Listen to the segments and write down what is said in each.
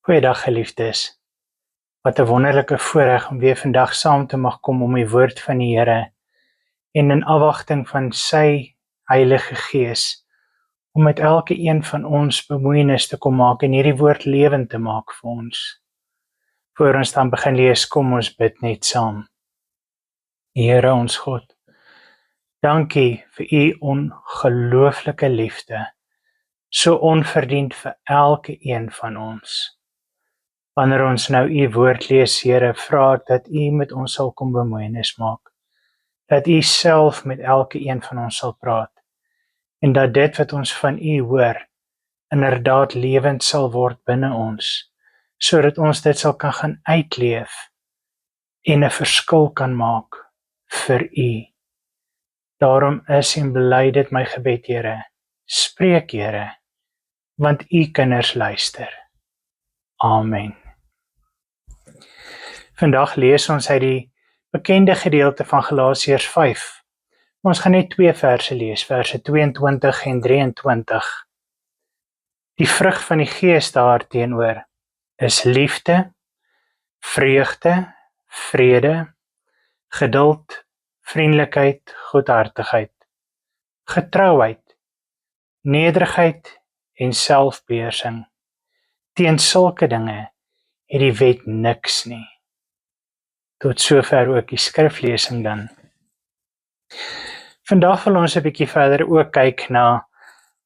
Goeiedag geliefdes, wat 'n wonderlike voorreg om weer vandag saam te mag kom om die woord van die Here en in afwagting van sy Heilige Gees, om met elke een van ons bemoeienis te kom maak en hierdie woord lewend te maak vir ons. Voor ons dan begin lees, kom ons bid net saam. Here ons God, dankie vir u ongelooflike liefde, so onverdiend vir elke een van ons. Wanneer ons nou u woord lees, Here, vra ek dat u met ons sal kom bemoeienis maak, dat u self met elke een van ons sal praat, en dat dit wat ons van u hoor, inderdaad lewend sal word binne ons, sodat ons dit sal kan gaan uitleef, en 'n verskil kan maak vir u. Daarom is en bly dit my gebed, Here, spreek, Here, want u kinders luister. Amen. Vandag lees ons uit die bekende gedeelte van Galasiërs 5. Ons gaan net 2 verse lees, verse 22 en 23. Die vrug van die Gees daarteenoor is liefde, vreugde, vrede, geduld, vriendelikheid, goedhartigheid, getrouheid, nederigheid en selfbeheersing. Teen sulke dinge het die wet niks nie. Tot sover ook die skriflesing dan. Vandag wil ons 'n bietjie verder ook kyk na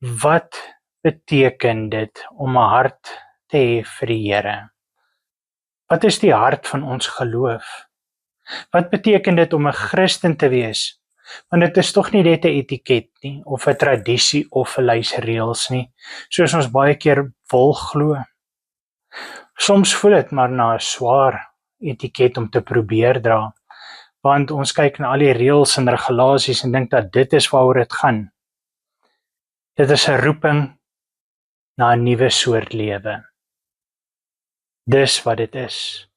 wat beteken dit om 'n hart te hê vir die Here. Wat is die hart van ons geloof? Wat beteken dit om 'n Christen te wees? Want dit is tog nie net 'n etiket nie, of 'n tradisie of 'n lys reëls nie, soos ons baie keer wil glo. Soms voel dit maar na 'n swaar etiket om te probeer dra, want ons kyk na al die reëls en regulasies en dink dat dit is waaroor dit gaan. Dit is 'n roeping na 'n nuwe soort lewe. Dis wat dit is.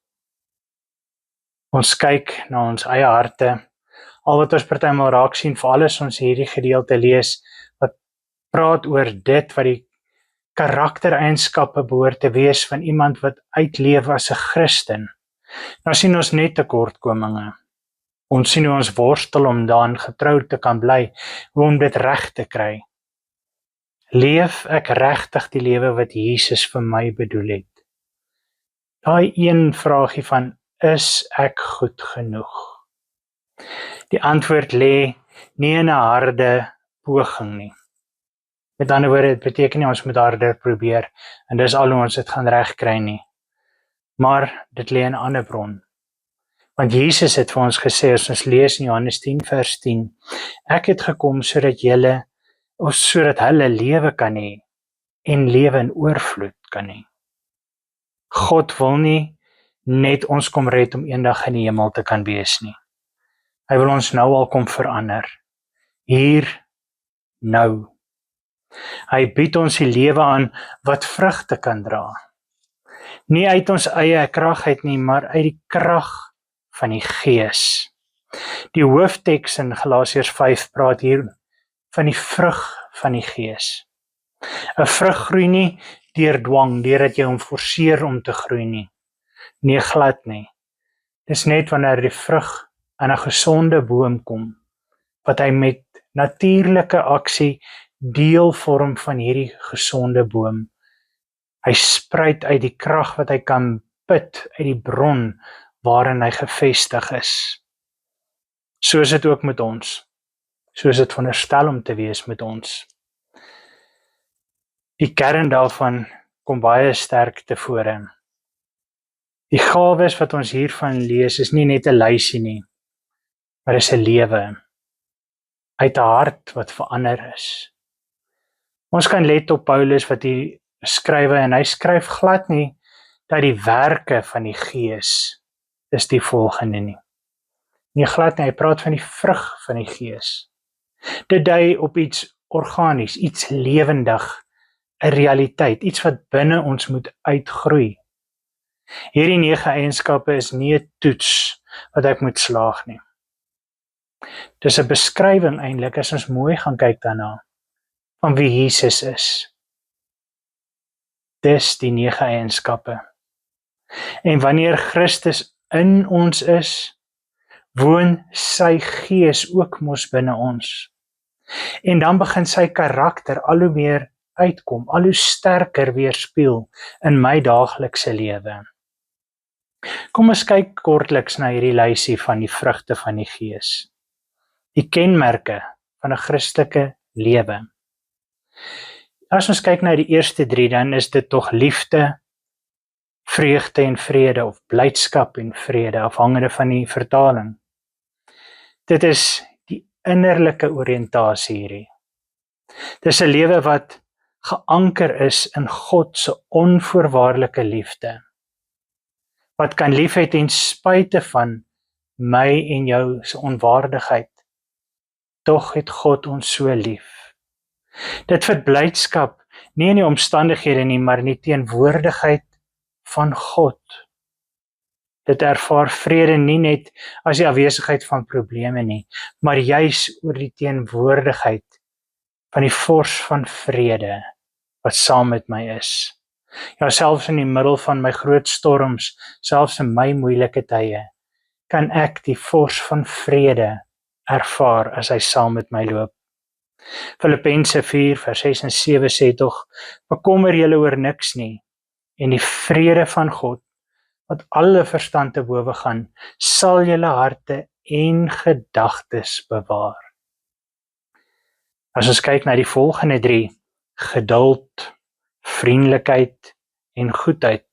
Ons kyk na ons eie harte, al wat ons partymal raak sien, veral as ons hierdie gedeelte lees, wat praat oor dit wat die karaktereienskappe behoort te wees van iemand wat uitleef as 'n Christen. Nou sien ons net tekortkominge. Ons sien hoe ons worstel om daarin getrou te kan bly, hoe om dit reg te kry. Leef ek regtig die lewe wat Jesus vir my bedoel het? Daai een vraagie van, is ek goed genoeg? Die antwoord lê nie in 'n harde poging nie. Met ander woorde, dit beteken nie ons moet harder probeer, en dis al hoe ons dit gaan regkry nie. Maar dit lê in 'n ander bron. Want Jesus het vir ons gesê, as ons lees in Johannes 10 vers 10, ek het gekom sodat hulle lewe kan hê, en lewe in oorvloed kan hê. God wil nie net ons kom red om eendag in die hemel te kan wees nie. Hy wil ons nou al kom verander. Hier, nou. Hy bied ons die lewe aan wat vrugte kan dra. Nie uit ons eie krag uit nie, maar uit die krag van die Gees. Die hoofteks in Galasiërs 5 praat hier van die vrug van die Gees. 'n Vrug groei nie deur dwang, deurdat jy hom forceer om te groei nie. Nee, glad nie. Dis net wanneer die vrug aan 'n gesonde boom kom, wat hy met natuurlike aksie deel vorm van hierdie gesonde boom. Hy spruit uit die krag wat hy kan put uit die bron waarin hy gevestig is. So is dit ook met ons. So is dit veronderstel om te wees met ons. Die kern daarvan kom baie sterk tevore. Die gawes wat ons hiervan lees is nie net 'n lysie nie, maar is 'n lewe uit 'n hart wat verander is. Ons kan let op Paulus wat hier skryf, en hy skryf glad nie dat die werke van die Gees is die volgende nie. Nee, glad nie, hy praat van die vrug van die Gees. Dit dui op iets organies, iets lewendig, 'n realiteit, iets wat binne ons moet uitgroei. Hierdie 9 eienskappe is nie 'n toets wat ek moet slaag nie. Dis 'n beskrywing eintlik, as ons mooi gaan kyk daarna, van wie Jesus is. Dis die 9 eienskappe. En wanneer Christus in ons is, woon sy gees ook mos binne ons. En dan begin sy karakter al hoe meer uitkom, al hoe sterker weerspieël in my daaglikse lewe. Kom ons kyk kortliks na hierdie lysie van die vrugte van die Gees. Die kenmerke van 'n Christelike lewe. As ons kyk na die eerste 3, dan is dit tog liefde, vreugde en vrede, of blydskap en vrede, afhangende van die vertaling. Dit is die innerlike oriëntasie hierdie. Dis 'n lewe wat geanker is in God se onvoorwaardelike liefde. Wat kan lief hê ten spyte van my en jou se onwaardigheid. Tog het God ons so lief. Dit vir blydskap, nie in die omstandighede nie, maar in die teenwoordigheid van God. Dit ervaar vrede nie net as die afwesigheid van probleme nie, maar juis oor die teenwoordigheid van die vors van vrede wat saam met my is. Ja, selfs in die middel van my groot storms, selfs in my moeilike tye, kan ek die vors van vrede ervaar as hy saam met my loop. Filippense 4 vers 6 en 7 sê tog, bekommer julle oor niks nie, en die vrede van God, wat alle verstand te bowe gaan, sal julle harte en gedagtes bewaar. As ons kyk na die volgende 3, geduld, vriendelikheid en goedheid.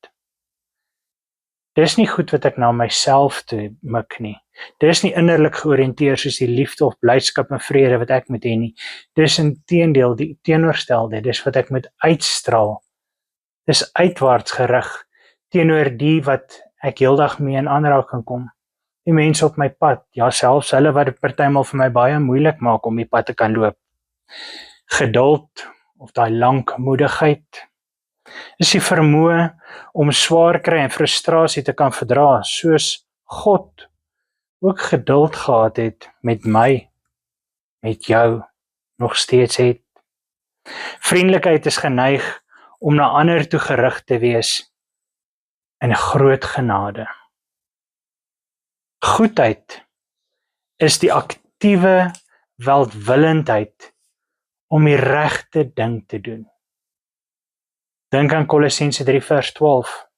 Dis nie goed wat ek na myself toe mik nie. Dis nie innerlik georiënteer soos die liefde of blydskap en vrede wat ek moet hê nie. Dis inteendeel die teenoorgestelde, dis wat ek moet uitstraal. Dis uitwaarts gerig teenoor die wat ek heeldag mee in aanraking kom. Die mense op my pad, ja selfs hulle wat dit partymal vir my baie moeilik maak om die pad te kan loop. Geduld of daai lankmoedigheid is die vermoë om swaar kry en frustrasie te kan verdra, soos God ook geduld gehad het met my, met jou, nog steeds het. Vriendelikheid is geneig om na ander toe gerig te wees in 'n groot genade. Goedheid is die aktiewe welwillendheid om die regte ding te doen. Dink aan Kolossense 3 vers 12.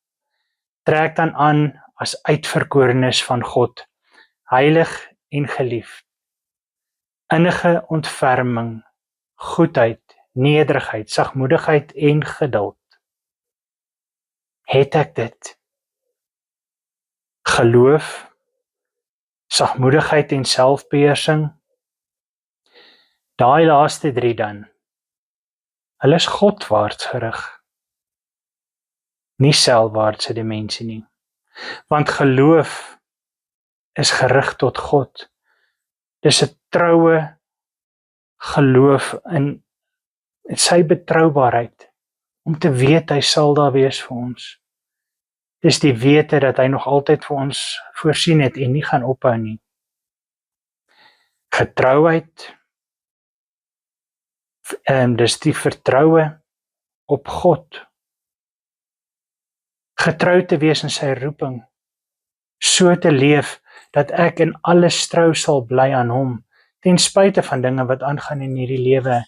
Trek dan aan as uitverkorenes van God, heilig en geliefd. Innige ontferming, goedheid, nederigheid, sagmoedigheid en geduld. Het ek dit? Geloof, sagmoedigheid en selfbeheersing. Daai laaste 3 dan, hulle is Godwaarts gerig. Nie selfwaartse dimensie nie. Want geloof is gerig tot God. Dis 'n troue geloof in sy betroubaarheid, om te weet hy sal daar wees vir ons. Dis die wete dat hy nog altyd vir ons voorsien het en nie gaan ophou nie. Getrouheid, dis die vertroue op God. Getrou te wees in sy roeping, so te leef dat ek in alles trou sal bly aan hom, ten spyte van dinge wat aangaan in hierdie lewe,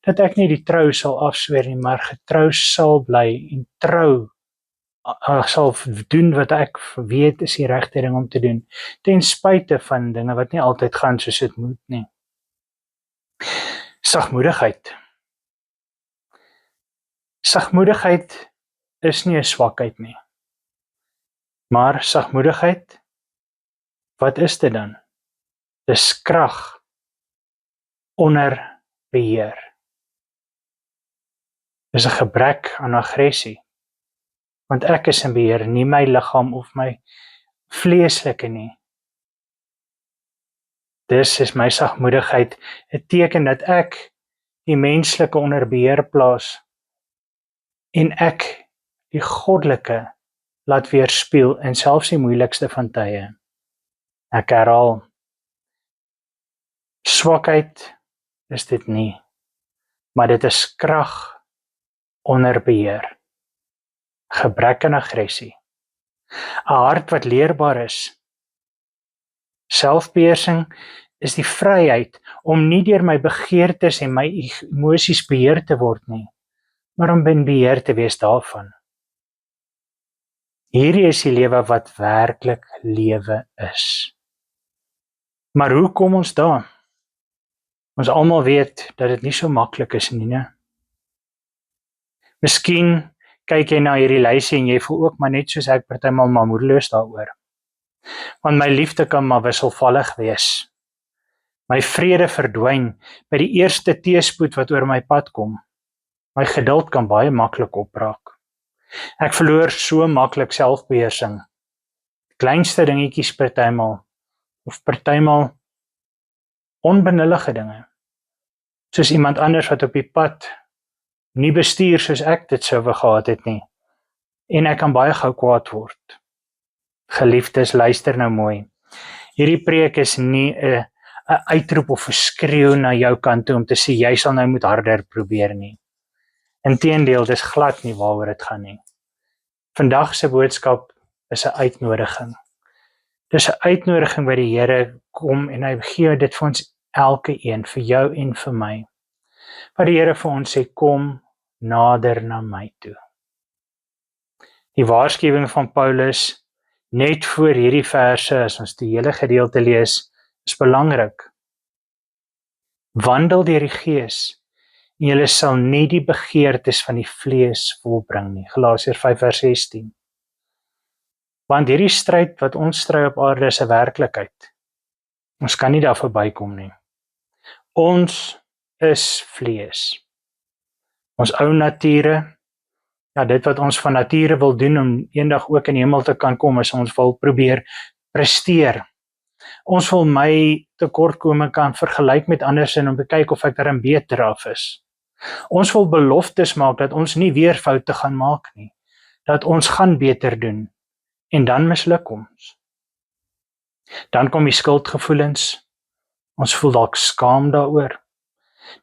dat ek nie die trou sal afsweer nie, maar getrou sal bly en trou sal doen wat ek weet is die regte ding om te doen, ten spyte van dinge wat nie altyd gaan soos dit moet nie. Sagmoedigheid. Sagmoedigheid is nie 'n swakheid nie. Maar sagmoedigheid, wat is dit dan? Dis krag onder beheer. Dis 'n gebrek aan aggressie. Want ek is in beheer, nie my liggaam of my vleeslike nie. Dis is my sagmoedigheid, 'n teken dat ek die menslike onder beheer plaas en ek die goddelike laat weerspieël in selfs die moeilikste van tye. Ek herhaal, swakheid is dit nie, maar dit is krag onder beheer. Gebrek aan aggressie. 'n hart wat leerbaar is. Selfbeheersing is die vryheid om nie deur my begeertes en my emosies beheer te word nie, maar om in beheer te wees daarvan. Hierdie is die lewe wat werklik lewe is. Maar hoe kom ons daar? Ons almal weet dat dit nie so maklik is nie, né? Miskien kyk jy na hierdie lysie en jy voel ook maar net soos ek partymal maar moedeloos daaroor. Want my liefde kan maar wisselvallig wees. My vrede verdwyn by die eerste teëspoed wat oor my pad kom. My geduld kan baie maklik opraak. Ek verloor so maklik selfbeheersing. Kleinste dingetjies partymal of partymal onbenullige dinge. Soos iemand anders wat op die pad nie bestuur soos ek dit sou wou gehad het nie. En ek kan baie gou kwaad word. Geliefdes, luister nou mooi. Hierdie preek is nie 'n uitroep of 'n skreeu na jou kant toe om te sê jy sal nou moet harder probeer nie. Inteendeel, dis glad nie waaroor dit gaan nie. Vandag se boodskap is 'n uitnodiging. Dis 'n uitnodiging by die Here kom en hy gee dit vir ons elke een, vir jou en vir my. Wat die Here vir ons sê, kom nader na my toe. Die waarskuwing van Paulus net voor hierdie verse, as ons die hele gedeelte lees, is belangrik. Wandel deur die Gees en julle sal nie die begeertes van die vlees volbring nie. Galasiërs 5:16. Want hierdie stryd wat ons stry op aarde is 'n werklikheid. Ons kan nie daar verbykom nie. Ons is vlees. Ons ou nature, ja, dit wat ons van nature wil doen om eendag ook in die hemel te kan kom, is ons wil probeer presteer. Ons wil my tekortkome kan vergelyk met ander en om te kyk of ek daarin beter af is. Ons wil beloftes maak dat ons nie weer foute gaan maak nie, dat ons gaan beter doen, en dan misluk ons. Dan kom die skuldgevoelens, ons voel dalk skaam daaroor,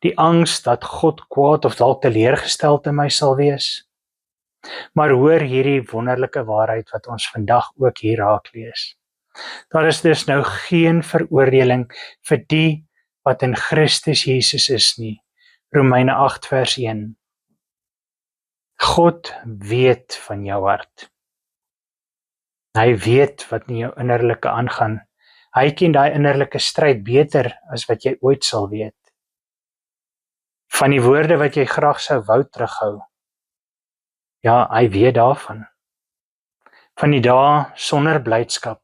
die angs dat God kwaad of dalk teleurgesteld in my sal wees. Maar hoor hierdie wonderlike waarheid wat ons vandag ook hier raak lees. Daar is dus nou geen veroordeling vir die wat in Christus Jesus is nie. Romeine 8:1. God weet van jou hart. Hy weet wat in jou innerlike aangaan. Hy ken daai innerlike stryd beter as wat jy ooit sal weet. Van die woorde wat jy graag sou wou terughou. Ja, hy weet daarvan. Van die dae sonder blydskap.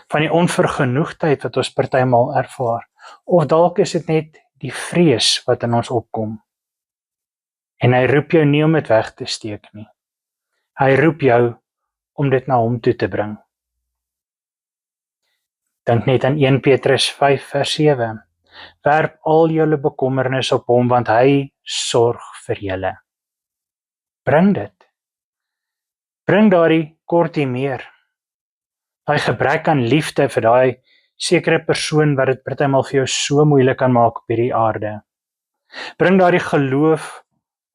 Van die onvergenoegdheid wat ons partymal ervaar. Of dalk is dit net die vrees wat in ons opkom. En hy roep jou nie om dit weg te steek nie. Hy roep jou om dit na hom toe te bring. Dink net aan 1 Petrus 5:7. Werp al julle bekommernis op hom, want hy sorg vir julle. Bring dit. Bring daardie kortie meer. Daai gebrek aan liefde vir daai sekere persoon wat dit partymal vir jou so moeilik kan maak op hierdie aarde. Bring daardie geloof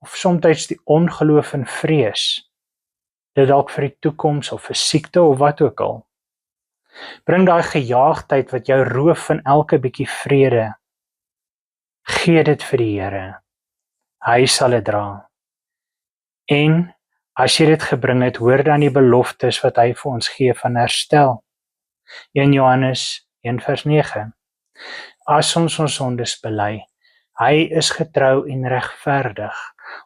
of soms die ongeloof en vrees. Dit dalk vir die toekoms of vir siekte of wat ook al. Bring daai gejaagdheid wat jou roof van elke bietjie vrede. Gee dit vir die Here. Hy sal dit dra. En as jy dit gebring het, hoor dan die beloftes wat hy vir ons gee van herstel. 1 Johannes 1:9. As ons sondes bely, hy is getrou en regverdig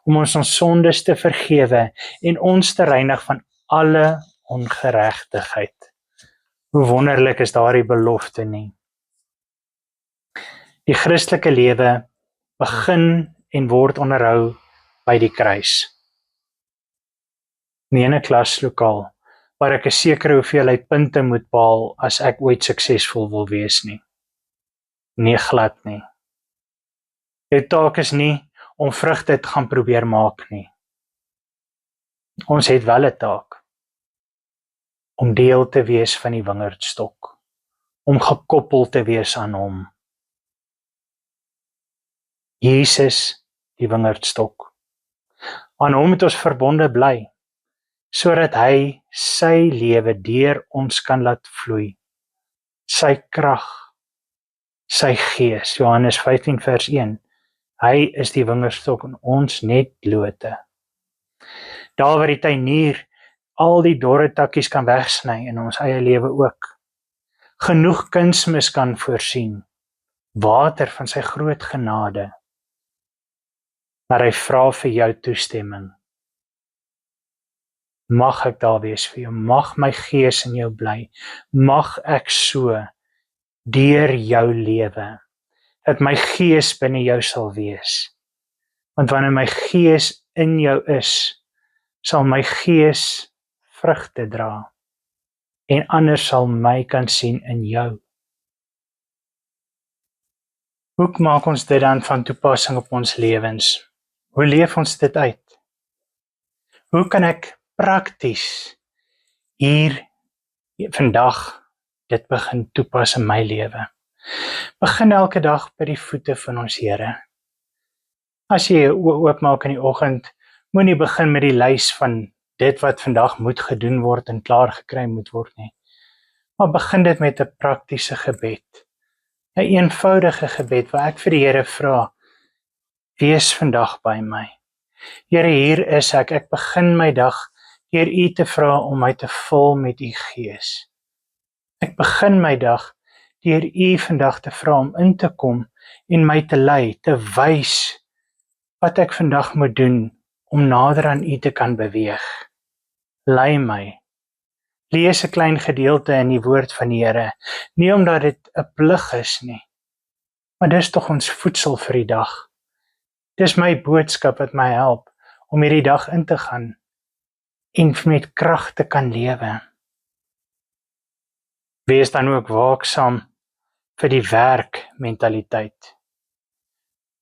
om ons sondes te vergewe en ons te reinig van alle ongeregtigheid. Hoe wonderlik is daardie belofte nie? Die Christelike lewe begin en word onderhou by die kruis. Nie in 'n klaslokaal waar ek 'n sekere hoeveelheid punte moet behaal as ek ooit suksesvol wil wees nie. Nee, glad nie. Jou taak is nie om vrugte te gaan probeer maak nie. Ons het wel 'n taak om deel te wees van die wingerdstok, om gekoppel te wees aan hom. Jesus, die wingerdstok. Aan hom het ons verbonde bly. sodat hy sy lewe deur ons kan laat vloei. Sy krag, sy gees, Johannes 15 vers 1. Hy is die wingerdstok en ons net lote. Daar waar die tuinier al die dorre takkies kan wegsny in ons eie lewe ook. Genoeg kunsmis kan voorsien, water van sy groot genade. Maar hy vra vir jou toestemming. Mag ek daar wees vir jou, mag my gees in jou bly, mag ek so deur jou lewe, dat my gees binne jou sal wees. Want wanneer my gees in jou is, sal my gees vrugte dra, en ander sal my kan sien in jou. Hoe maak ons dit dan van toepassing op ons lewens? Hoe leef ons dit uit? Hoe kan ek prakties hier vandag dit begin toepas in my lewe? Begin elke dag by die voete van ons Here. As jy jou oë oopmaak in die oggend, moenie begin met die lys van dit wat vandag moet gedoen word en klaar gekry moet word nie. Maar begin dit met 'n praktiese gebed. 'n eenvoudige gebed waar ek vir die Here vra, wees vandag by my. Here, hier is ek. Ek begin my dag deur U te vra om my te vul met U Gees. Ek begin my dag deur U vandag te vra om in te kom en my te lei, te wys wat ek vandag moet doen om nader aan U te kan beweeg. Lei my. Lees 'n klein gedeelte in die woord van die Here, nie omdat dit 'n plig is nie, maar dis tog ons voedsel vir die dag. Dis my boodskap wat my help om hierdie dag in te gaan en met krag te kan lewe. Wees dan ook waaksaam vir die werkmentaliteit.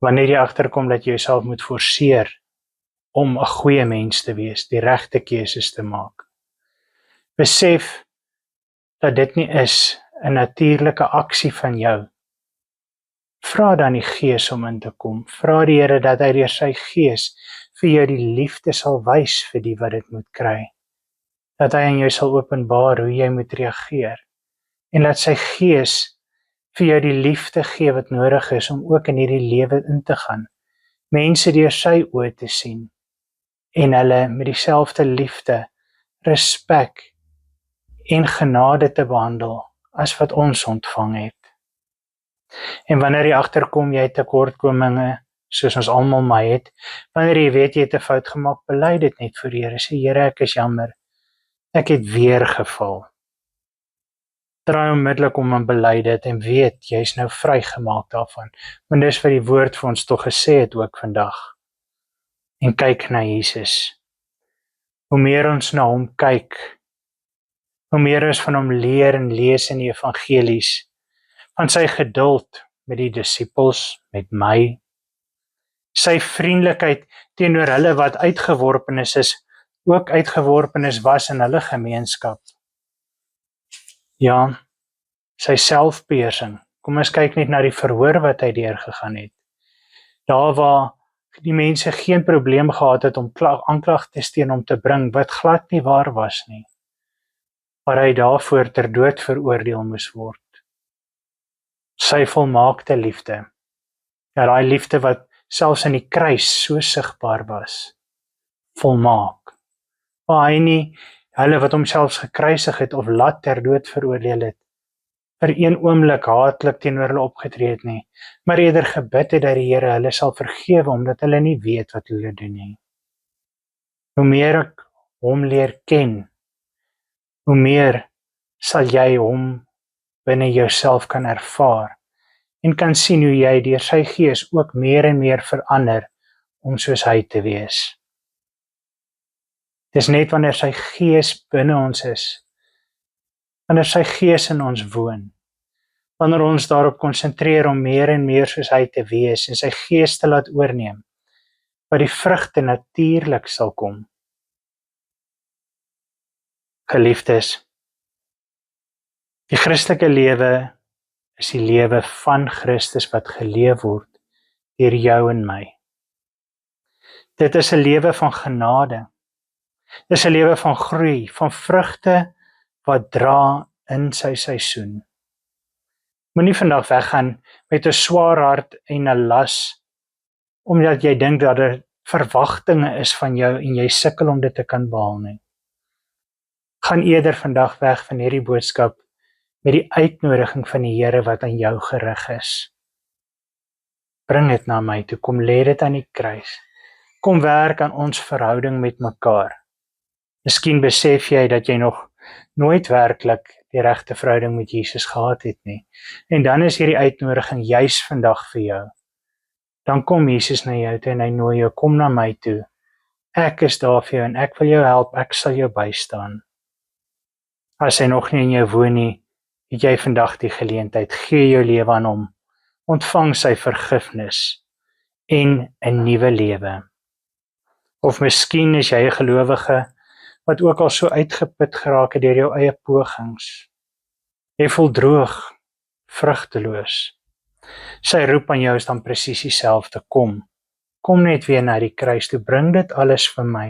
Wanneer jy agterkom dat jy jouself moet forceer om 'n goeie mens te wees, die regte keuses te maak. Besef dat dit nie is 'n natuurlike aksie van jou. Vra dan die Gees om in te kom. Vra die Here dat hy deur sy Gees vir jou die liefde sal wys vir die wat dit moet kry. Dat hy aan jou sal openbaar hoe jy moet reageer. En dat sy Gees vir jou die liefde gee wat nodig is om ook in hierdie lewe in te gaan. Mense deur sy oë te sien en hulle met dieselfde liefde, respek en genade te behandel as wat ons ontvang het. En wanneer jy agterkom jy het tekortkominge, soos ons almal maar het, wanneer jy weet jy het 'n fout gemaak, bely dit net voor die Here. Sê Here, ek is jammer. Ek het weer geval. Draai onmiddellik om en bely dit en weet jy's nou vrygemaak daarvan. Want dis wat die woord vir ons tog gesê het ook vandag. En kyk na Jesus. Hoe meer ons na hom kyk, hoe meer ons van hom leer en lees in die evangelies, van sy geduld met die disippels, met my, sy vriendelikheid teenoor hulle wat uitgeworpenes is, ook uitgeworpenes was in hulle gemeenskap. Ja, sy selfbeheersing. Kom ons kyk net na die verhoor wat hy deurgegaan het. Daar waar die mense geen probleem gehad het om aanklagtes teen hom te bring, wat glad nie waar was nie. Maar hy daarvoor ter dood veroordeel moes word. Sy volmaakte liefde. Ja, daai liefde wat selfs in die kruis so sigbaar was. Volmaak. Waar hy nie hulle wat homself gekruisig het of laat ter dood veroordeel het, vir een oomblik haatlik teenoor hulle opgetree het nie, maar eerder gebid het dat die Here hulle sal vergewe omdat hulle nie weet wat hulle doen nie. Hoe meer ek hom leer ken, hoe meer sal jy hom binne jouself kan ervaar en kan sien hoe jy deur sy Gees ook meer en meer verander om soos hy te wees. Dis net wanneer sy Gees binne ons is, wanneer sy Gees in ons woon, wanneer ons daarop konsentreer om meer en meer soos hy te wees en sy Gees te laat oorneem, wat die vrugte natuurlik sal kom. Geliefdes, die Christelike lewe is die lewe van Christus wat geleef word deur jou en my. Dit is 'n lewe van genade. Dis 'n lewe van groei, van vrugte wat dra in sy seisoen. Moenie vandag weggaan met 'n swaar hart en 'n las, omdat jy dink dat daar verwagtinge is van jou en jy sukkel om dit te kan behaal nie. Gaan eerder vandag weg van hierdie boodskap met die uitnodiging van die Here wat aan jou gerig is. Bring dit na my toe, kom lê dit aan die kruis. Kom werk aan ons verhouding met mekaar. Miskien besef jy dat jy nog nooit werklik die regte verhouding met Jesus gehad het nie. En dan is hierdie uitnodiging juis vandag vir jou. Dan kom Jesus na jou toe en hy nooi jou, kom na my toe. Ek is daar vir jou en ek wil jou help, ek sal jou bystaan. As hy nog nie in jou woon nie, het jy vandag die geleentheid, gee jou lewe aan hom, ontvang sy vergifnis en 'n nuwe lewe. Of miskien is jy 'n gelowige wat ook al so uitgeput geraak het deur jou eie pogings. Jy voel droog, vrugteloos. Sy roep aan jou is dan presies dieselfde, kom. Kom net weer na die kruis toe, bring dit alles vir my.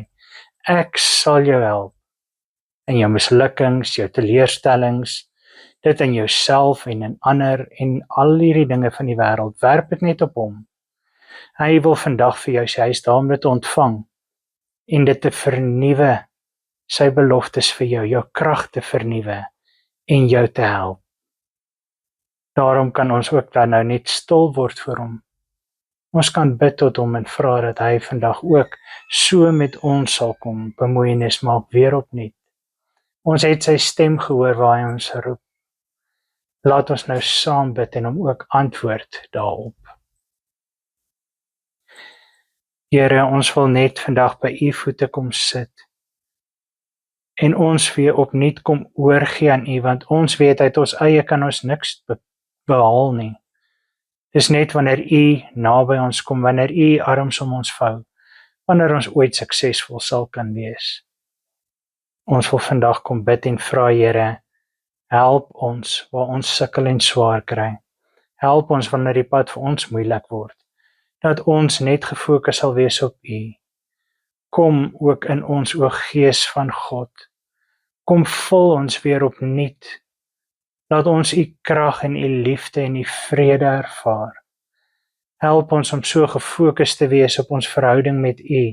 Ek sal jou help. In jou mislukkings, jou teleurstellings, dit in jouself en in ander en al hierdie dinge van die wêreld, werp dit net op hom. Hy wil vandag vir jou sê, hy is daar om dit te ontvang en dit te vernuwe, sy beloftes vir jou krag te vernuwe en jou te help. Daarom kan ons ook dan nou net stil word voor hom. Ons kan bid tot hom en vra dat hy vandag ook so met ons sal kom, bemoeienis maak weer opnuut. Ons het sy stem gehoor waar hy ons roep. Laat ons nou saam bid en hom ook antwoord daarop. Here, ons wil net vandag by u voete kom sit en ons weer opnuut kom oorgee aan u, want ons weet uit ons eie kan ons niks behaal nie. Dis net wanneer u naby ons kom, wanneer u arms om ons vou, wanneer ons ooit suksesvol sal kan wees. Ons wil vandag kom bid en vra, Here, help ons waar ons sukkel en swaar kry. Help ons wanneer die pad vir ons moeilik word, dat ons net gefokus sal wees op u. Kom ook in ons, o Gees van God. Kom vul ons weer opnuut. Laat ons u krag en u liefde en u vrede ervaar. Help ons om so gefokus te wees op ons verhouding met u,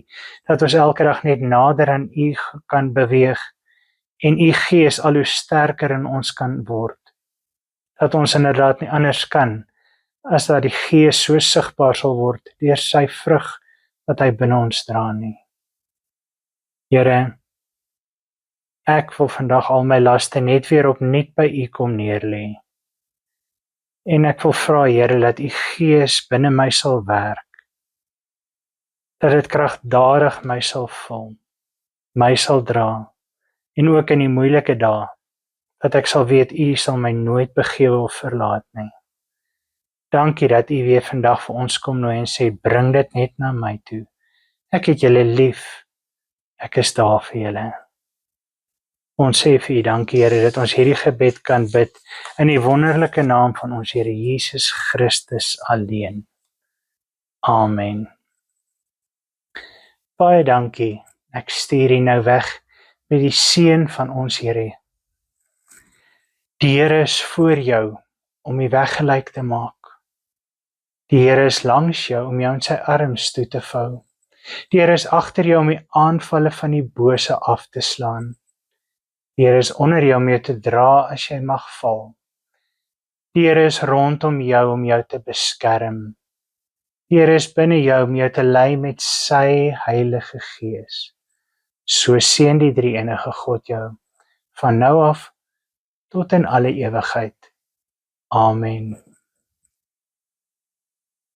dat ons elke dag net nader aan u kan beweeg en u Gees al hoe sterker in ons kan word. Dat ons inderdaad nie anders kan as dat die Gees so sigbaar sal word deur sy vrug wat hy binne ons dra nie. Here, ek wil vandag al my laste net weer opnuut by u kom neerlê. En ek wil vra, Here, dat u Gees binne my sal werk. Dat dit kragtadig my sal vul, my sal dra, en ook in die moeilike dae, dat ek sal weet, u sal my nooit begewe of verlaat nie. Dankie dat u weer vandag vir ons kom nooi en sê, bring dit net na my toe. Ek het julle lief, ek is daar vir julle. Ons sê vir u dankie, Here, dat ons hierdie gebed kan bid in die wonderlike naam van ons Here Jesus Christus alleen. Amen. Baie dankie. Ek stuur u nou weg met die seën van ons Here. Die Here is voor jou om die weg gelyk te maak. Die Here is langs jou om jou in sy arms toe te vou. Die Here is agter jou om die aanvalle van die bose af te slaan. Die Here is onder jou om jou te dra as jy mag val. Die Here is rondom jou om jou te beskerm. Die Here is binne jou om jou te lei met sy Heilige Gees. So seën die drie-enige God jou, van nou af tot in alle ewigheid. Amen.